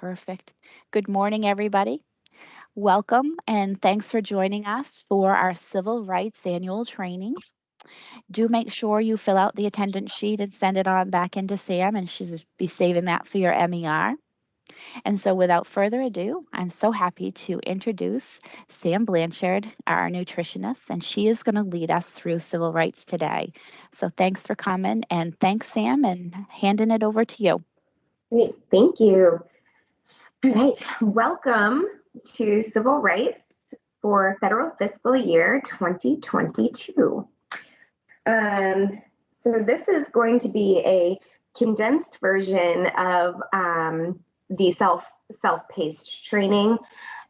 Perfect. Good morning, everybody. Welcome and thanks for joining us for our Civil Rights Annual Training. Do make sure you fill out the attendance sheet and send it on back into Sam, and she'll be saving that for your MER. And so without further ado, I'm so happy to introduce Sam Blanchard, our nutritionist, and she is going to lead us through civil rights today. So thanks for coming, and thanks, Sam, and handing it over to you. Great, thank you. All right, welcome to Civil Rights for Federal Fiscal Year 2022. So this is going to be a condensed version of the self-paced training,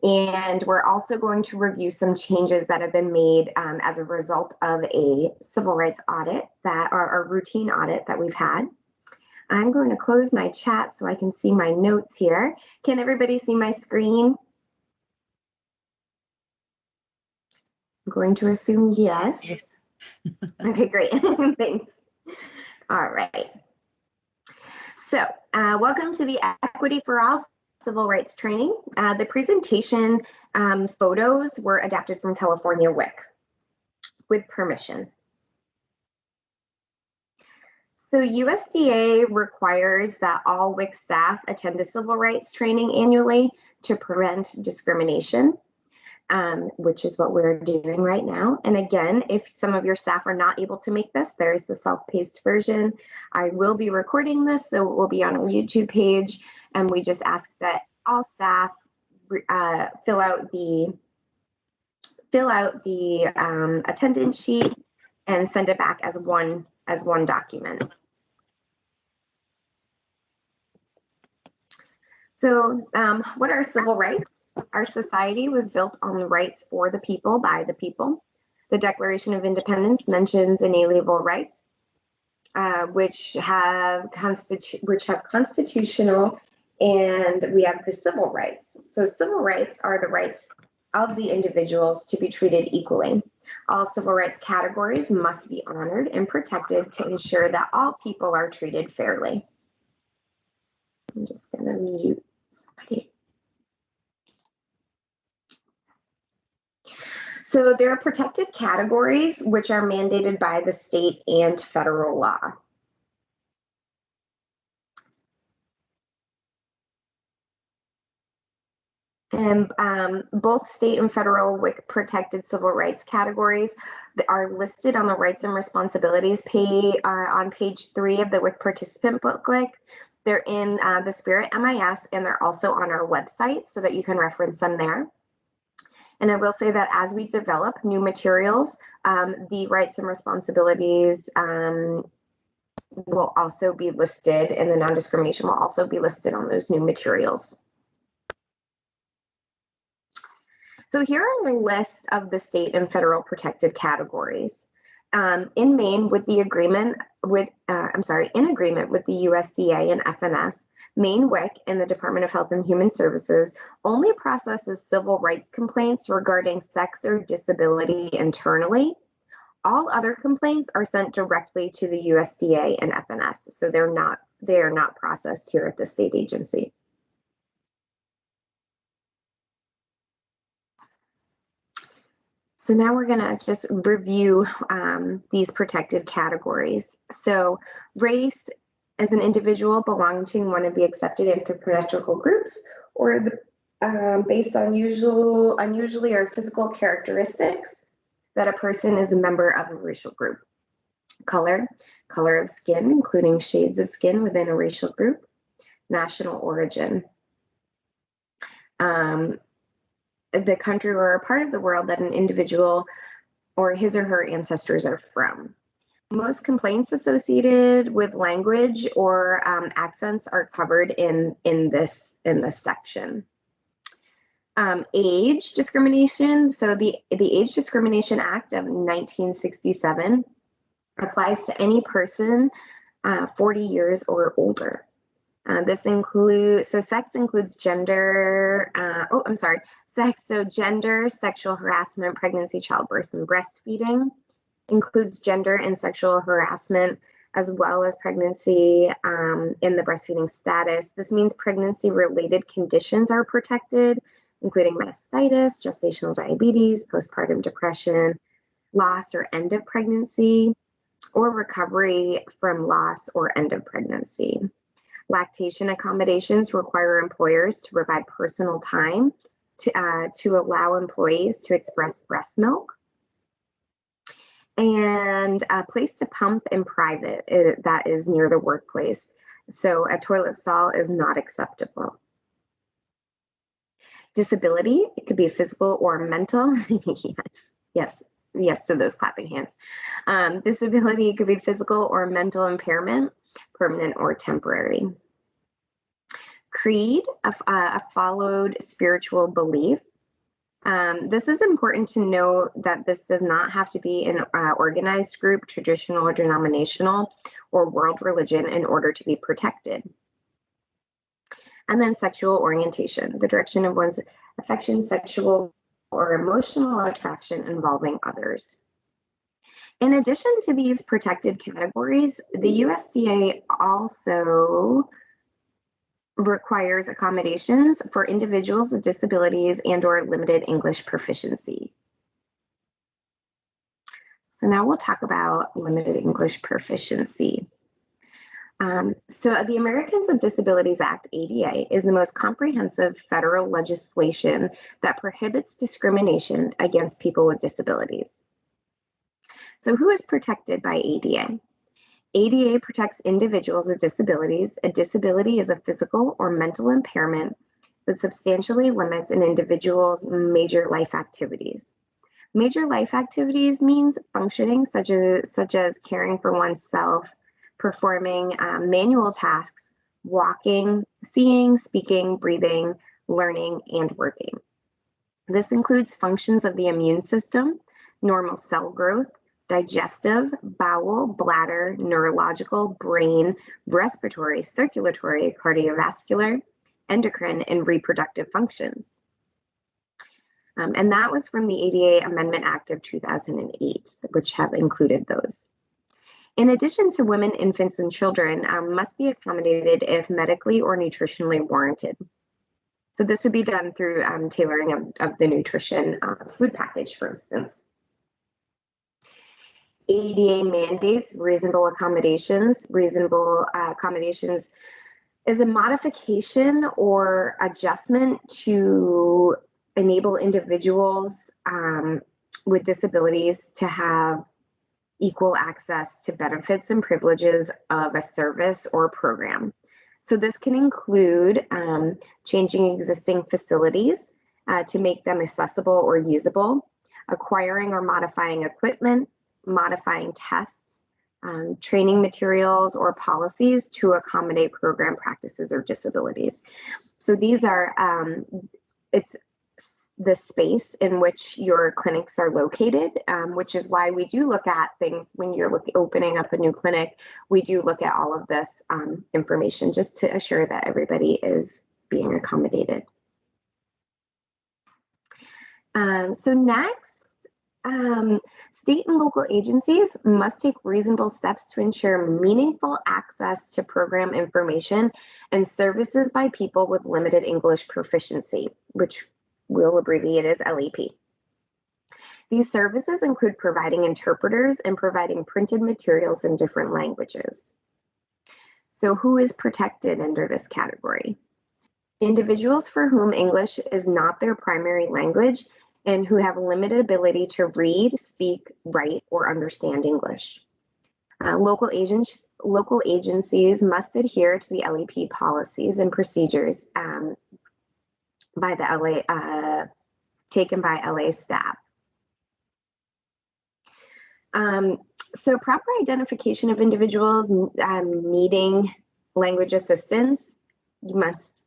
and we're also going to review some changes that have been made as a result of a civil rights audit that are a routine audit that we've had. I'm going to close my chat so I can see my notes here. Can everybody see my screen? I'm going to assume yes. Yes. Okay, great. Thanks. All right. So welcome to the Equity for All Civil Rights Training. The presentation photos were adapted from California WIC with permission. So USDA requires that all WIC staff attend a civil rights training annually to prevent discrimination, which is what we're doing right now. And again, if some of your staff are not able to make this, there is the self-paced version. I will be recording this, so it will be on our YouTube page. And we just ask that all staff fill out the attendance sheet and send it back as one document. So what are civil rights? Our society was built on the rights for the people, by the people. The Declaration of Independence mentions inalienable rights, which have constitutional, and we have the civil rights. So civil rights are the rights of the individuals to be treated equally. All civil rights categories must be honored and protected to ensure that all people are treated fairly. I'm just going to mute somebody. So there are protected categories which are mandated by the state and federal law. And both state and federal WIC protected civil rights categories are listed on the rights and responsibilities page on page 3 of the WIC participant booklet. They're in the Spirit MIS, and they're also on our website so that you can reference them there. And I will say that as we develop new materials, the rights and responsibilities will also be listed, and the non-discrimination will also be listed on those new materials. So here are a list of the state and federal protected categories. In Maine, with the agreement with, in agreement with the USDA and FNS, Maine WIC and the Department of Health and Human Services only processes civil rights complaints regarding sex or disability internally. All other complaints are sent directly to the USDA and FNS, so they are not processed here at the state agency. So now we're going to just review these protected categories. So race as an individual belonging to one of the accepted anthropological groups, or based on unusually or physical characteristics that a person is a member of a racial group. Color of skin, including shades of skin within a racial group. National origin. The country or a part of the world that an individual or his or her ancestors are from. Most complaints associated with language or accents are covered in this section. Age discrimination. So the Age Discrimination Act of 1967 applies to any person 40 years or older. This includes, so sex includes gender, sex, so gender, sexual harassment, pregnancy, childbirth, and breastfeeding. Includes gender and sexual harassment as well as pregnancy in the breastfeeding status. This means pregnancy-related conditions are protected, including mastitis, gestational diabetes, postpartum depression, loss or end of pregnancy, or recovery from loss or end of pregnancy. Lactation accommodations require employers to provide personal time to allow employees to express breast milk. And a place to pump in private that is near the workplace. So a toilet stall is not acceptable. Disability, it could be physical or mental. Yes to those clapping hands. Disability could be physical or mental impairment, permanent or temporary. Creed, a followed spiritual belief. This is important to note that this does not have to be an organized group, traditional or denominational, or world religion in order to be protected. And then sexual orientation, the direction of one's affection, sexual or emotional attraction involving others. In addition to these protected categories, the USDA also requires accommodations for individuals with disabilities and/or limited English proficiency. So now we'll talk about limited English proficiency. So the Americans with Disabilities Act, ADA, is the most comprehensive federal legislation that prohibits discrimination against people with disabilities. So who is protected by ADA? ADA protects individuals with disabilities. A disability is a physical or mental impairment that substantially limits an individual's major life activities. Major life activities means functioning such as caring for oneself, performing manual tasks, walking, seeing, speaking, breathing, learning, and working. This includes functions of the immune system, normal cell growth, digestive, bowel, bladder, neurological, brain, respiratory, circulatory, cardiovascular, endocrine, and reproductive functions. And that was from the ADA Amendment Act of 2008, which have included those. In addition to women, infants, and children must be accommodated if medically or nutritionally warranted. So this would be done through tailoring of the nutrition food package, for instance. ADA mandates reasonable accommodations. Reasonable accommodations is a modification or adjustment to enable individuals with disabilities to have equal access to benefits and privileges of a service or program. So this can include changing existing facilities to make them accessible or usable, acquiring or modifying equipment, modifying tests, training materials or policies to accommodate program practices or disabilities. So these are, it's the space in which your clinics are located, which is why we do look at things when you're opening up a new clinic. We do look at all of this information just to assure that everybody is being accommodated. So next, state and local agencies must take reasonable steps to ensure meaningful access to program information and services by people with limited English proficiency, which we'll abbreviate as LEP. These services include providing interpreters and providing printed materials in different languages. So who is protected under this category? Individuals for whom English is not their primary language and who have limited ability to read, speak, write, or understand English. Local agencies must adhere to the LEP policies and procedures by the taken by LA staff. So proper identification of individuals needing language assistance, you must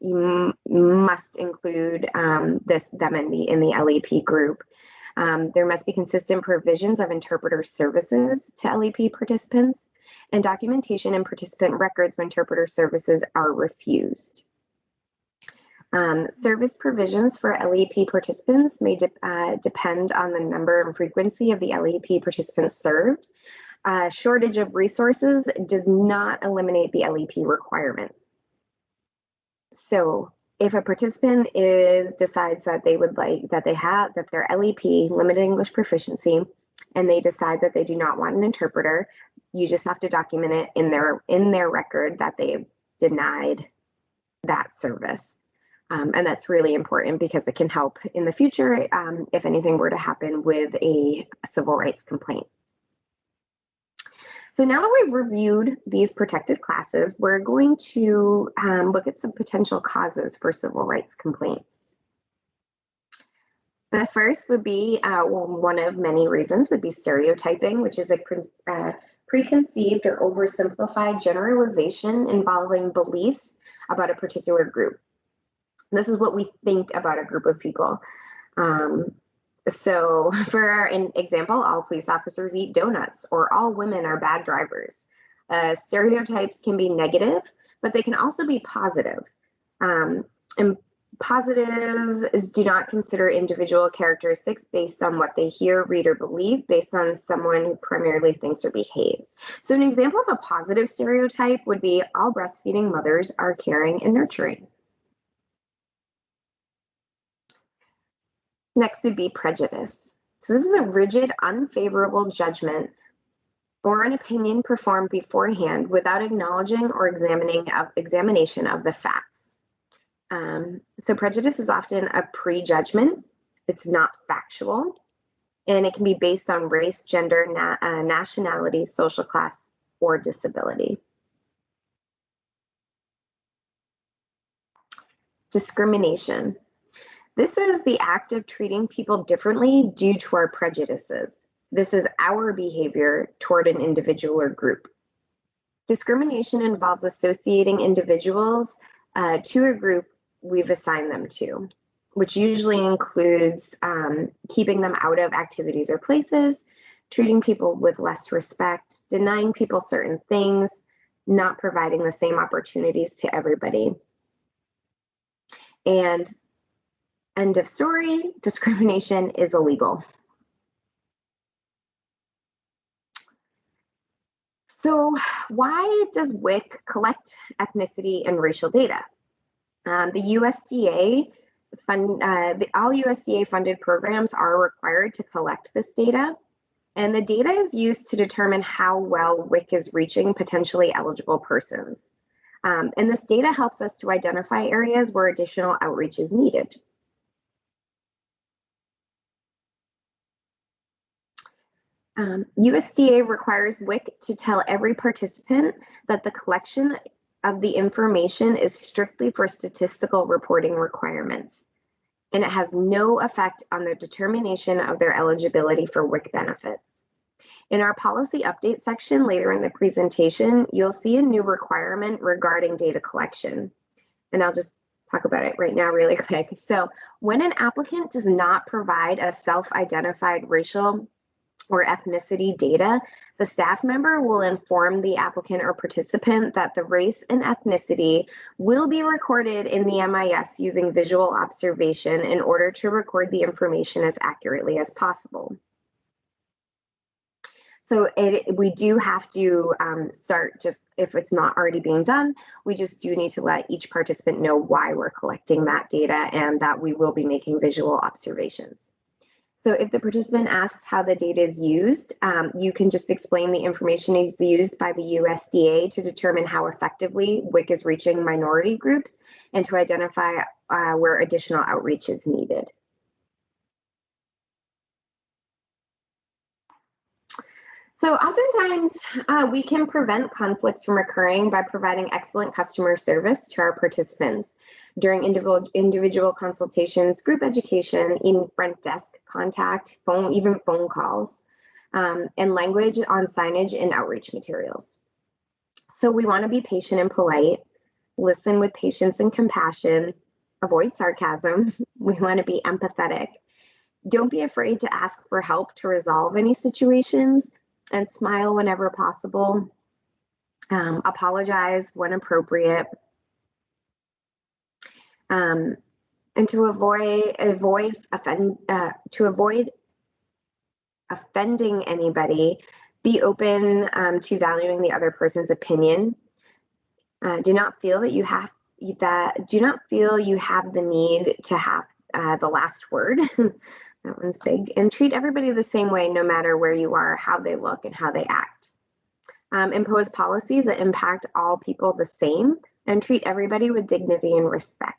include them in the LEP group. There must be consistent provisions of interpreter services to LEP participants and documentation and participant records when interpreter services are refused. Service provisions for LEP participants may depend on the number and frequency of the LEP participants served. shortage of resources does not eliminate the LEP requirement. So if a participant decides that they would like that their LEP, limited English proficiency, and they decide that they do not want an interpreter, you just have to document it in their record that they denied that service. And that's really important because it can help in the future if anything were to happen with a civil rights complaint. So now that we've reviewed these protected classes, we're going to look at some potential causes for civil rights complaints. The first would be, one of many reasons would be stereotyping, which is a preconceived or oversimplified generalization involving beliefs about a particular group. This is what we think about a group of people. So for an example, all police officers eat donuts, or all women are bad drivers. Stereotypes can be negative, but they can also be positive. And positives do not consider individual characteristics based on what they hear, read, or believe, based on someone who primarily thinks or behaves. So an example of a positive stereotype would be all breastfeeding mothers are caring and nurturing. Next would be prejudice. So this is a rigid, unfavorable judgment or an opinion performed beforehand without acknowledging or examination of the facts. So prejudice is often a prejudgment. It's not factual, and it can be based on race, gender, nationality, social class, or disability. Discrimination. This is the act of treating people differently due to our prejudices. This is our behavior toward an individual or group. Discrimination involves associating individuals to a group we've assigned them to, which usually includes keeping them out of activities or places, treating people with less respect, denying people certain things, not providing the same opportunities to everybody. And end of story, discrimination is illegal. So why does WIC collect ethnicity and racial data? The USDA all USDA funded programs are required to collect this data, and the data is used to determine how well WIC is reaching potentially eligible persons. And this data helps us to identify areas where additional outreach is needed. USDA requires WIC to tell every participant that the collection of the information is strictly for statistical reporting requirements, and it has no effect on the determination of their eligibility for WIC benefits. In our policy update section later in the presentation, you'll see a new requirement regarding data collection, and I'll just talk about it right now really quick. So when an applicant does not provide a self-identified racial or ethnicity data, the staff member will inform the applicant or participant that the race and ethnicity will be recorded in the MIS using visual observation in order to record the information as accurately as possible. So we do have to start, just if it's not already being done, we just do need to let each participant know why we're collecting that data and that we will be making visual observations. So if the participant asks how the data is used, you can just explain the information is used by the USDA to determine how effectively WIC is reaching minority groups and to identify where additional outreach is needed. So oftentimes we can prevent conflicts from occurring by providing excellent customer service to our participants during individual consultations, group education, even front desk contact, even phone calls, and language on signage and outreach materials. So we want to be patient and polite, listen with patience and compassion, avoid sarcasm. We want to be empathetic. Don't be afraid to ask for help to resolve any situations, and smile whenever possible. Apologize when appropriate. And to avoid offending anybody, Be open to valuing the other person's opinion. Do not feel that you have the need to have the last word. That one's big. And treat everybody the same way, no matter where you are, how they look, and how they act. Impose policies that impact all people the same, and treat everybody with dignity and respect.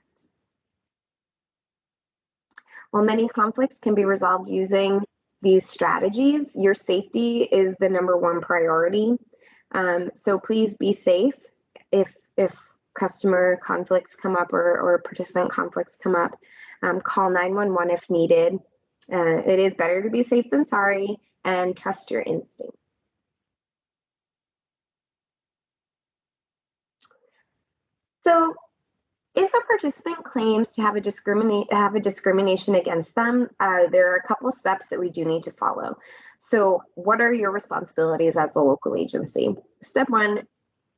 While many conflicts can be resolved using these strategies, your safety is the #1 priority. So please be safe. If customer conflicts come up or participant conflicts come up, call 911 if needed. It is better to be safe than sorry, and trust your instinct. So if a participant claims to have a discrimination against them, there are a couple of steps that we do need to follow. So what are your responsibilities as the local agency? Step 1,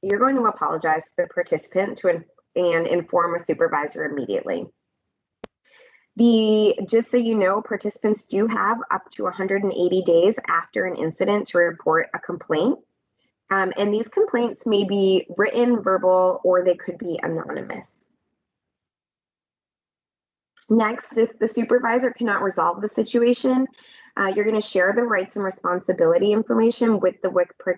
you're going to apologize to the participant and inform a supervisor immediately. Just so you know, participants do have up to 180 days after an incident to report a complaint. And these complaints may be written, verbal, or they could be anonymous. Next, if the supervisor cannot resolve the situation, you're going to share the rights and responsibility information with the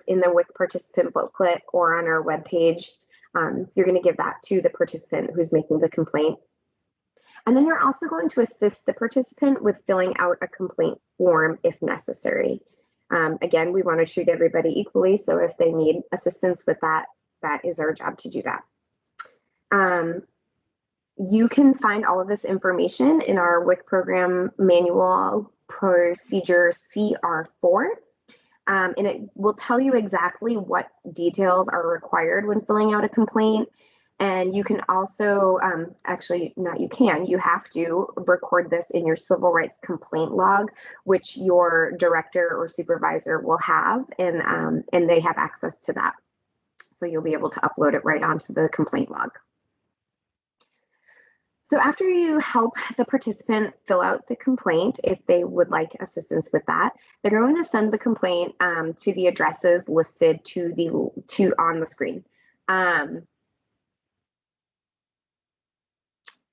in the WIC participant booklet or on our webpage. You're going to give that to the participant who's making the complaint. And then you're also going to assist the participant with filling out a complaint form if necessary. Again, we want to treat everybody equally, so if they need assistance with that, that is our job to do that. You can find all of this information in our WIC program manual procedure CR4, and it will tell you exactly what details are required when filling out a complaint. And you can also, you have to record this in your civil rights complaint log, which your director or supervisor will have, and they have access to that. So you'll be able to upload it right onto the complaint log. So after you help the participant fill out the complaint, if they would like assistance with that, they're going to send the complaint to the addresses listed on the screen.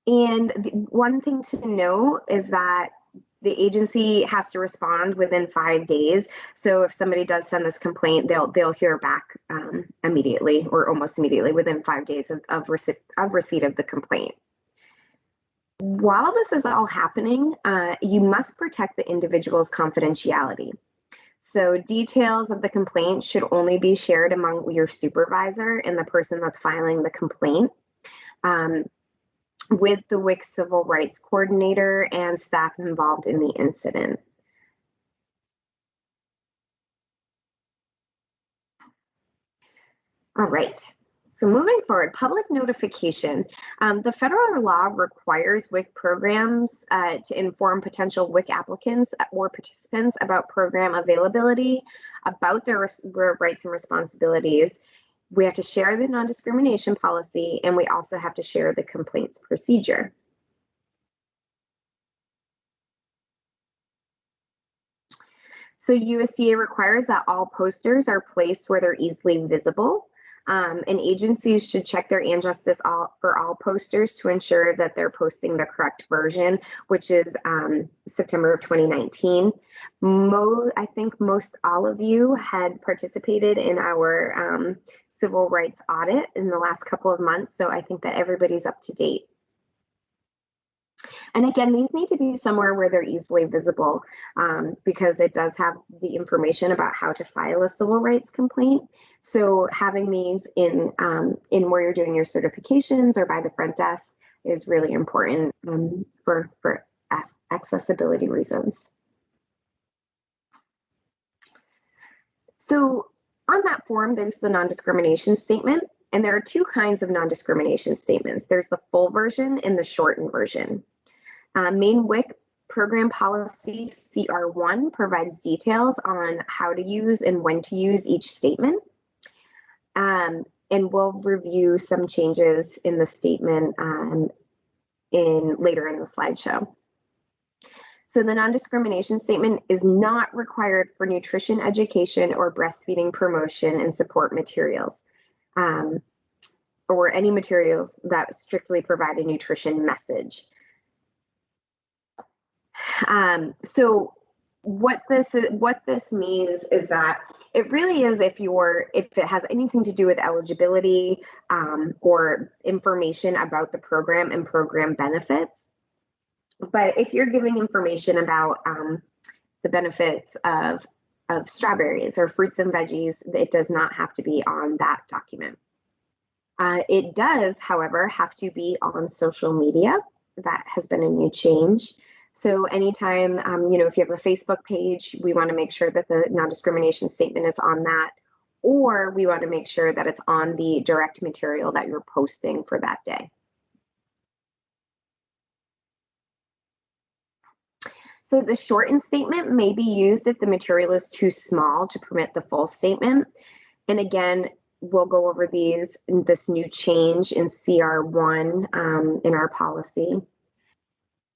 And one thing to know is that the agency has to respond within 5 days. So if somebody does send this complaint, they'll hear back immediately or almost immediately within 5 days of receipt of the complaint. While this is all happening, you must protect the individual's confidentiality. So details of the complaint should only be shared among your supervisor and the person that's filing the complaint, with the WIC Civil Rights Coordinator and staff involved in the incident. All right. So moving forward, public notification. The federal law requires WIC programs to inform potential WIC applicants or participants about program availability, about their rights and responsibilities. We have to share the non-discrimination policy, and we also have to share the complaints procedure. So USDA requires that all posters are placed where they're easily visible. And agencies should check their injustice for all posters to ensure that they're posting the correct version, which is September of 2019. I think most all of you had participated in our civil rights audit in the last couple of months, so I think that everybody's up to date. And again, these need to be somewhere where they're easily visible, because it does have the information about how to file a civil rights complaint. So having these in where you're doing your certifications or by the front desk is really important for accessibility reasons. So on that form, there's the non-discrimination statement, and there are two kinds of non-discrimination statements. There's the full version and the shortened version. Maine WIC program policy CR1 provides details on how to use and when to use each statement. And we'll review some changes in the statement later in the slideshow. So the non-discrimination statement is not required for nutrition education or breastfeeding promotion and support materials, or any materials that strictly provide a nutrition message. So what this means is that it really is if it has anything to do with eligibility or information about the program and program benefits. But if you're giving information about the benefits of strawberries or fruits and veggies, it does not have to be on that document. It does, however, have to be on social media. That has been a new change. So anytime, if you have a Facebook page, we want to make sure that the non-discrimination statement is on that, or we want to make sure that it's on the direct material that you're posting for that day. So the shortened statement may be used if the material is too small to permit the full statement. And again, we'll go over this new change in CR1 in our policy.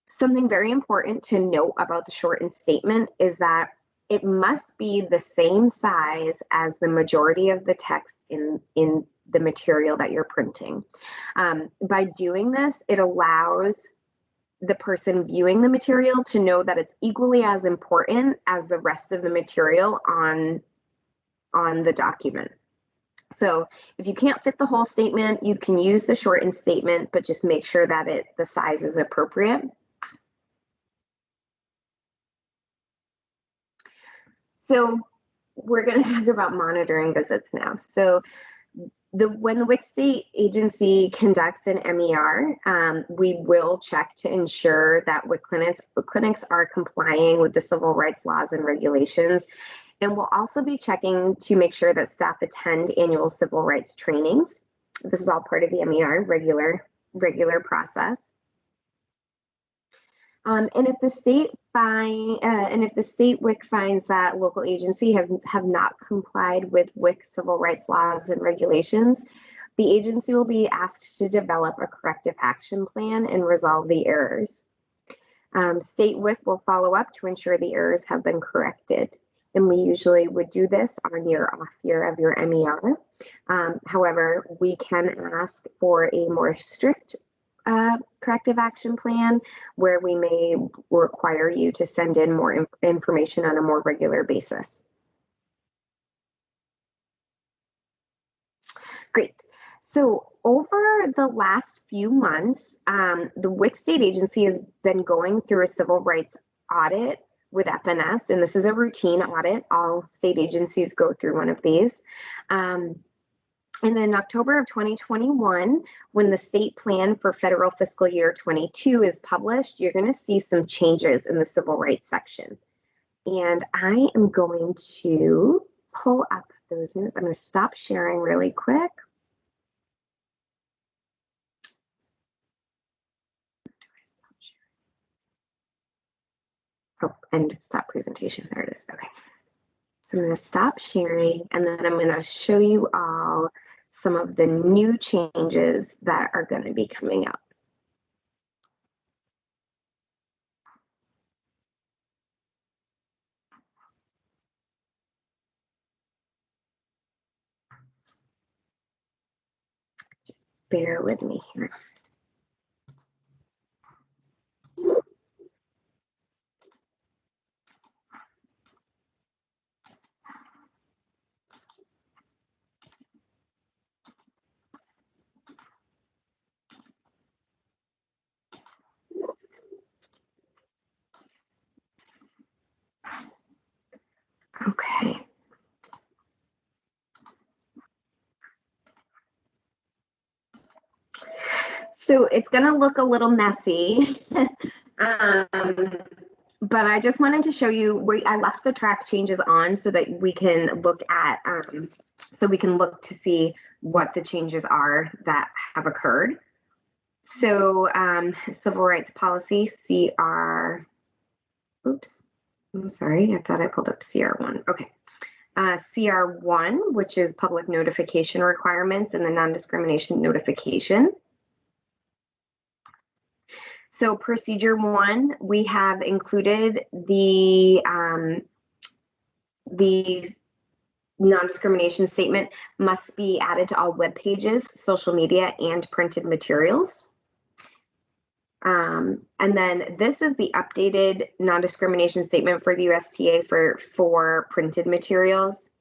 Something very important to note about the shortened statement is that it must be the same size as the majority of the text in the material that you're printing. By doing this, it allows the person viewing the material to know that it's equally as important as the rest of the material on the document. So if you can't fit the whole statement, you can use the shortened statement, but just make sure that the size is appropriate. So we're going to talk about monitoring visits now. So when the WIC state agency conducts an MER, we will check to ensure that WIC clinics are complying with the civil rights laws and regulations. And we'll also be checking to make sure that staff attend annual civil rights trainings. This is all part of the MER, regular process. And if the state WIC finds that local agency have not complied with WIC civil rights laws and regulations, the agency will be asked to develop a corrective action plan and resolve the errors. State WIC will follow up to ensure the errors have been corrected. And we usually would do this on your off year of your MER. However, we can ask for a more strict corrective action plan where we may require you to send in more information on a more regular basis. Great. So over the last few months, the WIC state agency has been going through a civil rights audit with FNS, and this is a routine audit. All state agencies go through one of these. And then in October of 2021, when the state plan for federal fiscal year 22 is published, you're going to see some changes in the civil rights section. And I am going to pull up those news. I'm going to stop sharing really quick. Oh, and stop presentation. There it is. Okay. So I'm going to stop sharing, and then I'm going to show you all some of the new changes that are going to be coming up. Just bear with me here. Okay. So it's going to look a little messy, but I just wanted to show you I left the track changes on so that we can look at, to see what the changes are that have occurred. So civil rights policy, oops, I'm sorry, I thought I pulled up CR1. Okay. CR1, which is public notification requirements and the non-discrimination notification. So procedure 1, we have included the non-discrimination statement must be added to all web pages, social media, and printed materials. And then this is the updated non-discrimination statement for the USTA for printed materials.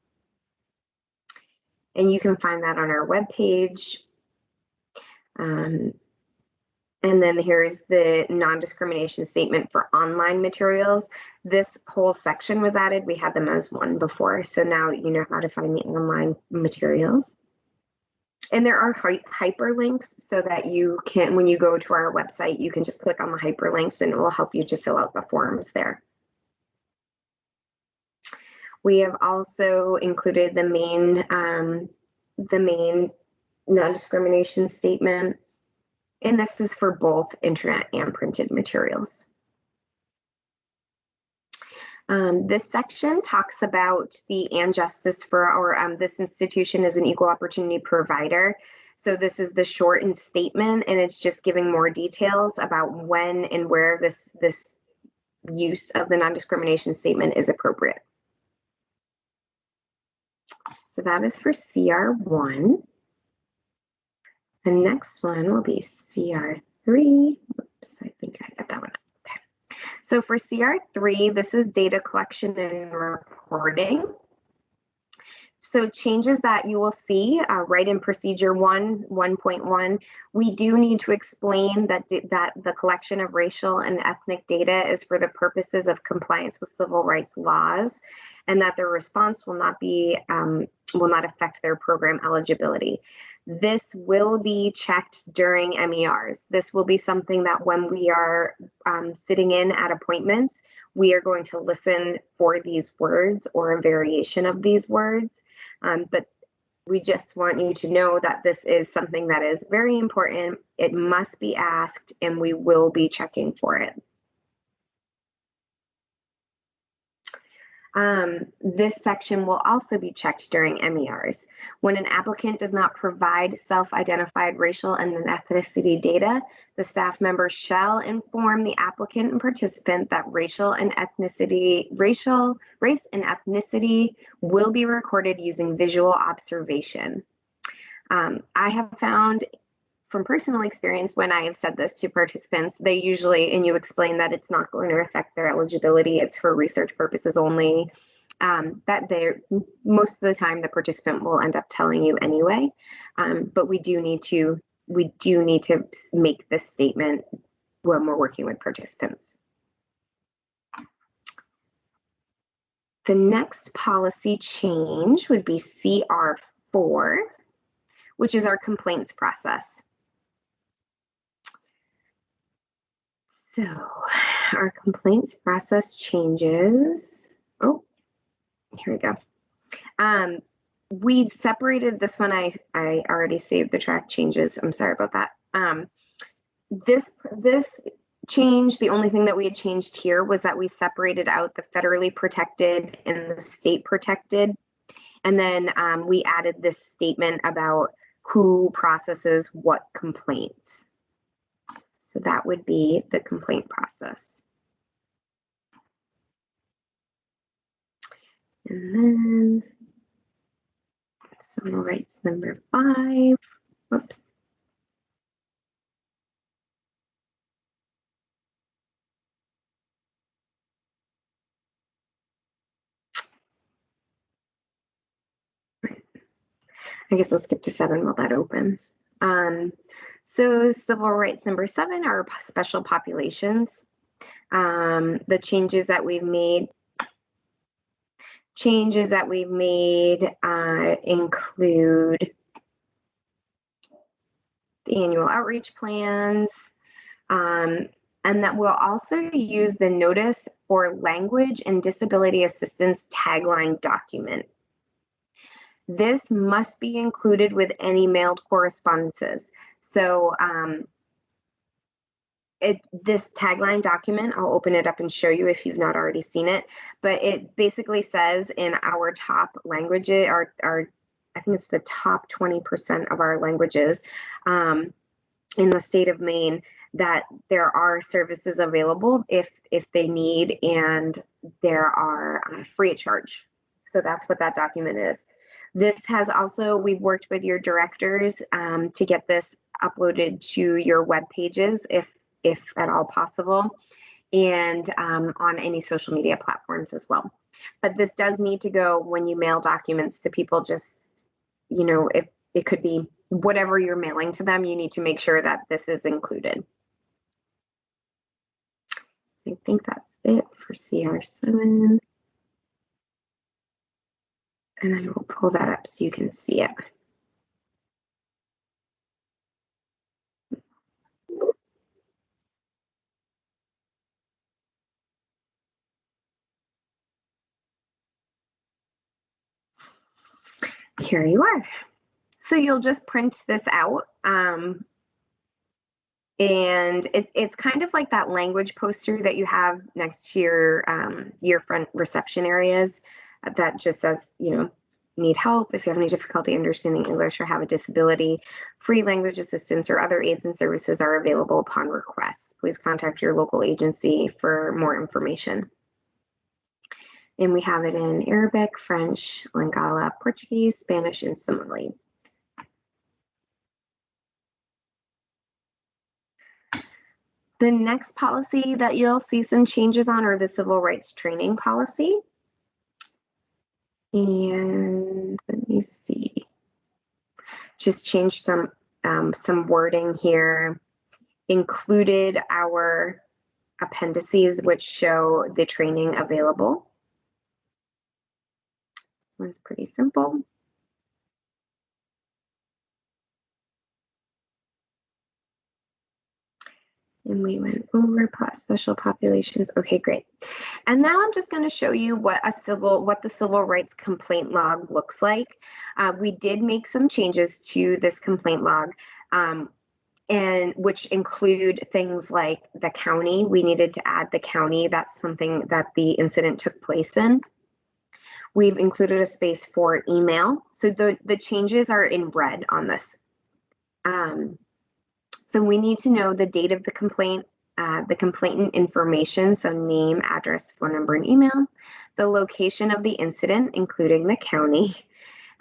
And you can find that on our webpage. And then here's the non-discrimination statement for online materials. This whole section was added. We had them as one before, so now you know how to find the online materials. And there are hyperlinks so that you can, when you go to our website, you can just click on the hyperlinks and it will help you to fill out the forms there. We have also included the main non-discrimination statement. And this is for both internet and printed materials. This section talks about the and justice for our, this institution is an equal opportunity provider. So this is the shortened statement, and it's just giving more details about when and where this use of the non-discrimination statement is appropriate. So that is for CR1. The next one will be CR3. Oops, I think I got that one. Okay. So for CR3, this is data collection and reporting. So changes that you will see right in procedure 1.1, we do need to explain that the collection of racial and ethnic data is for the purposes of compliance with civil rights laws, and that their response will not affect their program eligibility. This will be checked during MERs. This will be something that when we are sitting in at appointments, we are going to listen for these words or a variation of these words. But we just want you to know that this is something that is very important. It must be asked, and we will be checking for it. This section will also be checked during MERs. When an applicant does not provide self-identified racial and ethnicity data, the staff member shall inform the applicant and participant that race and ethnicity will be recorded using visual observation. I have found from personal experience, when I have said this to participants, they usually, and you explain that it's not going to affect their eligibility, it's for research purposes only, that they're, most of the time the participant will end up telling you anyway. But we do need to make this statement when we're working with participants. The next policy change would be CR4, which is our complaints process. So our complaints process changes. Oh, here we go. We separated this one. I already saved the track changes. I'm sorry about that. This change, the only thing that we had changed here was that we separated out the federally protected and the state protected. And then we added this statement about who processes what complaints. So that would be the complaint process. And then civil rights number 5. Whoops. I guess I'll skip to 7 while that opens. So civil rights number 7 are special populations. The changes that we've made include the annual outreach plans, and that we'll also use the notice for language and disability assistance tagline document. This must be included with any mailed correspondences. So this tagline document, I'll open it up and show you if you've not already seen it, but it basically says in our top languages, I think it's the top 20% of our languages in the state of Maine, that there are services available if they need, and there are free of charge. So that's what that document is. This has also, we've worked with your directors to get this uploaded to your web pages if at all possible, and on any social media platforms as well. But this does need to go when you mail documents to people. Just, you know, if it could be whatever you're mailing to them, you need to make sure that this is included. I think that's it for CR7. And I will pull that up so you can see it. Here you are. So you'll just print this out. And it's kind of like that language poster that you have next to your front reception areas that just says, you know, need help if you have any difficulty understanding English or have a disability. Free language assistance or other aids and services are available upon request. Please contact your local agency for more information. And we have it in Arabic, French, Lingala, Portuguese, Spanish, and Somali. The next policy that you'll see some changes on are the civil rights training policy. And let me see. Just change some wording here. Included our appendices which show the training available. It's pretty simple. And we went over special populations. Okay, great. And now I'm just going to show you what the civil rights complaint log looks like. We did make some changes to this complaint log, and which include things like the county. We needed to add the county. That's something that the incident took place in. We've included a space for email. So the changes are in red on this. So we need to know the date of the complaint, the complainant information, so name, address, phone number, and email, the location of the incident, including the county,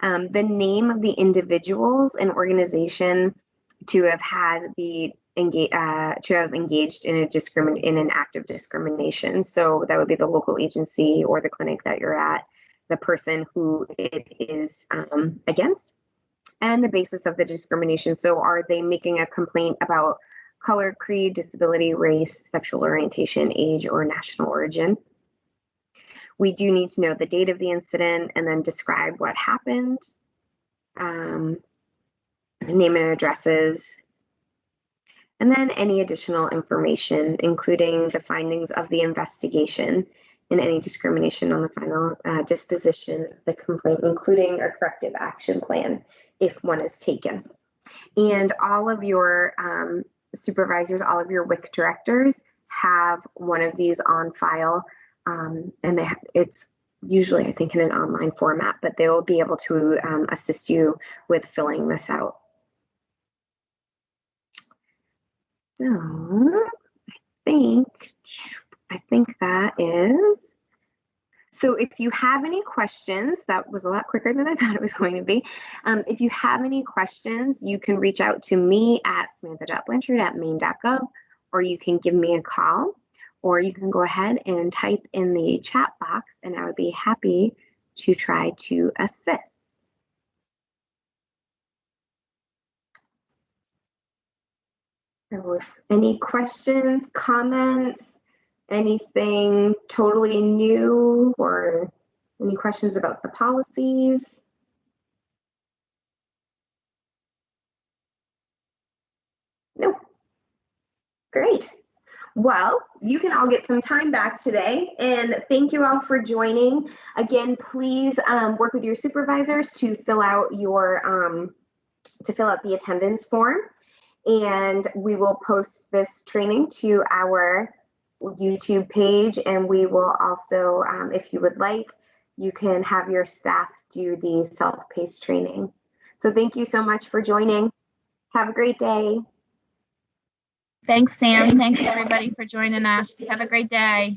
the name of the individuals and organization to have had engaged in an act of discrimination. So that would be the local agency or the clinic that you're at, the person who it is against, and the basis of the discrimination. So are they making a complaint about color, creed, disability, race, sexual orientation, age, or national origin? We do need to know the date of the incident and then describe what happened, name and addresses, and then any additional information, including the findings of the investigation and any discrimination on the final disposition of the complaint, including a corrective action plan if one is taken. And all of your supervisors, all of your WIC directors have one of these on file, and it's usually, I think, in an online format, but they will be able to assist you with filling this out. So I think that is. So if you have any questions, that was a lot quicker than I thought it was going to be. If you have any questions, you can reach out to me at samantha.blanchard@maine.gov, or you can give me a call, or you can go ahead and type in the chat box, and I would be happy to try to assist. So any questions, comments, anything totally new, or any questions about the policies? No. Great. Well, you can all get some time back today, and thank you all for joining. Again, please work with your supervisors to fill out the attendance form, and we will post this training to our YouTube page, and we will also, if you would like, you can have your staff do the self-paced training. So thank you so much for joining. Have a great day. Thanks, Sam. Thanks, everybody, for joining us. Have a great day.